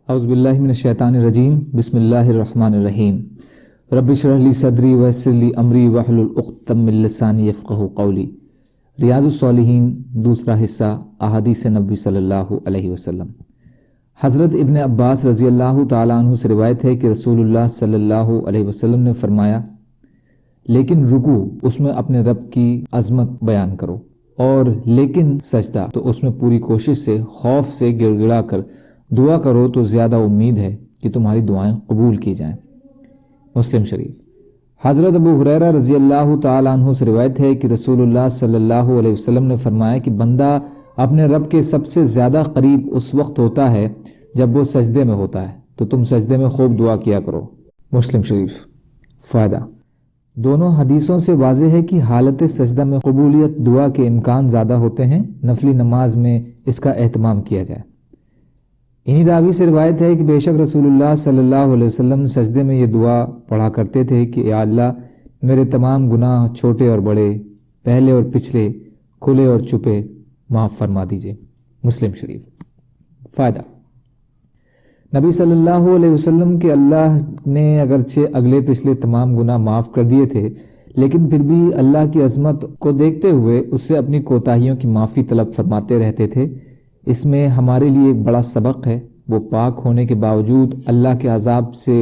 اعوذ باللہ من الشیطان الرجیم بسم اللہ الرحمن الرحیم رب اشرح لی صدری ویسر لی امری واحلل عقدۃ من لسانی یفقہوا قولی۔ ریاض الصالحین دوسرا حصہ، احادیث نبی صلی اللہ علیہ وسلم۔ حضرت ابن عباس رضی اللہ تعالیٰ عنہ سے روایت ہے کہ رسول اللہ صلی اللہ علیہ وسلم نے فرمایا، لیکن رکوع اس میں اپنے رب کی عظمت بیان کرو، اور لیکن سجدہ تو اس میں پوری کوشش سے خوف سے گڑ گڑا کر دعا کرو تو زیادہ امید ہے کہ تمہاری دعائیں قبول کی جائیں۔ مسلم شریف۔ حضرت ابو ہریرہ رضی اللہ تعالیٰ عنہ سے روایت ہے کہ رسول اللہ صلی اللہ علیہ وسلم نے فرمایا کہ بندہ اپنے رب کے سب سے زیادہ قریب اس وقت ہوتا ہے جب وہ سجدے میں ہوتا ہے، تو تم سجدے میں خوب دعا کیا کرو۔ مسلم شریف۔ فائدہ: دونوں حدیثوں سے واضح ہے کہ حالت سجدہ میں قبولیت دعا کے امکان زیادہ ہوتے ہیں، نفلی نماز میں اس کا اہتمام کیا جائے۔ انہی راوی سے روایت ہے کہ بے شک رسول اللہ صلی اللہ علیہ وسلم سجدے میں یہ دعا پڑھا کرتے تھے کہ یا اللہ میرے تمام گناہ چھوٹے اور بڑے، پہلے اور پچھلے، کھلے اور چھپے معاف فرما دیجئے۔ مسلم شریف۔ فائدہ: نبی صلی اللہ علیہ وسلم کے اللہ نے اگرچہ اگلے پچھلے تمام گناہ معاف کر دیے تھے، لیکن پھر بھی اللہ کی عظمت کو دیکھتے ہوئے اس سے اپنی کوتاہیوں کی معافی طلب فرماتے رہتے تھے۔ اس میں ہمارے لیے ایک بڑا سبق ہے، وہ پاک ہونے کے باوجود اللہ کے عذاب سے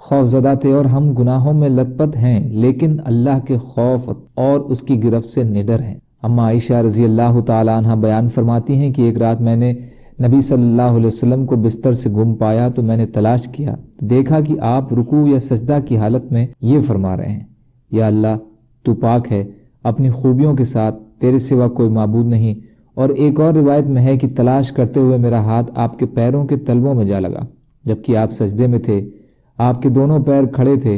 خوف زدہ تھے، اور ہم گناہوں میں لت پت ہیں لیکن اللہ کے خوف اور اس کی گرفت سے نڈر ہیں۔ اما عائشہ رضی اللہ تعالیٰ عنہ بیان فرماتی ہیں کہ ایک رات میں نے نبی صلی اللہ علیہ وسلم کو بستر سے گم پایا تو میں نے تلاش کیا تو دیکھا کہ آپ رکوع یا سجدہ کی حالت میں یہ فرما رہے ہیں، یا اللہ تو پاک ہے، اپنی خوبیوں کے ساتھ تیرے سوا کوئی معبود نہیں۔ اور ایک اور روایت میں ہے کہ تلاش کرتے ہوئے میرا ہاتھ آپ کے پیروں کے تلووں میں جا لگا، جبکہ آپ سجدے میں تھے، آپ کے دونوں پیر کھڑے تھے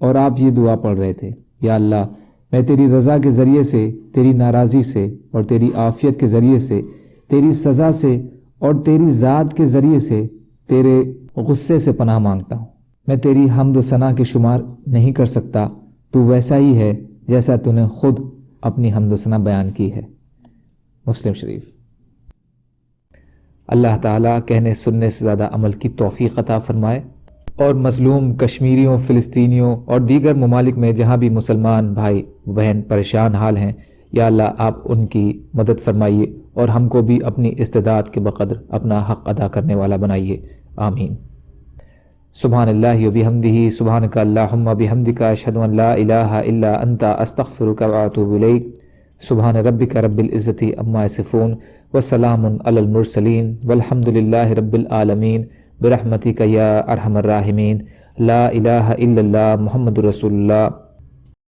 اور آپ یہ دعا پڑھ رہے تھے، یا اللہ میں تیری رضا کے ذریعے سے، تیری ناراضی سے اور تیری عافیت کے ذریعے سے، تیری سزا سے اور تیری ذات کے ذریعے سے تیرے غصے سے پناہ مانگتا ہوں۔ میں تیری حمد و ثنا کے شمار نہیں کر سکتا، تو ویسا ہی ہے جیسا تو نے خود اپنی حمد و ثنا بیان کی ہے۔ مسلم شریف۔ اللہ تعالیٰ کہنے سننے سے زیادہ عمل کی توفیق عطا فرمائے، اور مظلوم کشمیریوں، فلسطینیوں اور دیگر ممالک میں جہاں بھی مسلمان بھائی بہن پریشان حال ہیں، یا اللہ آپ ان کی مدد فرمائیے اور ہم کو بھی اپنی استعداد کے بقدر اپنا حق ادا کرنے والا بنائیے، آمین۔ سبحان اللہ و بحمدہ، سبحانک اللہم و بحمدک، اشہد ان لا الہ الا انت، استغفرک و اتوب الیک۔ سبحان ربک رب العزت عما یصفون وسلام علی المرسلین والحمد للہ رب العالمین برحمتک یا ارحم الراحمین۔ لا الہ الا اللہ محمد رسول اللہ۔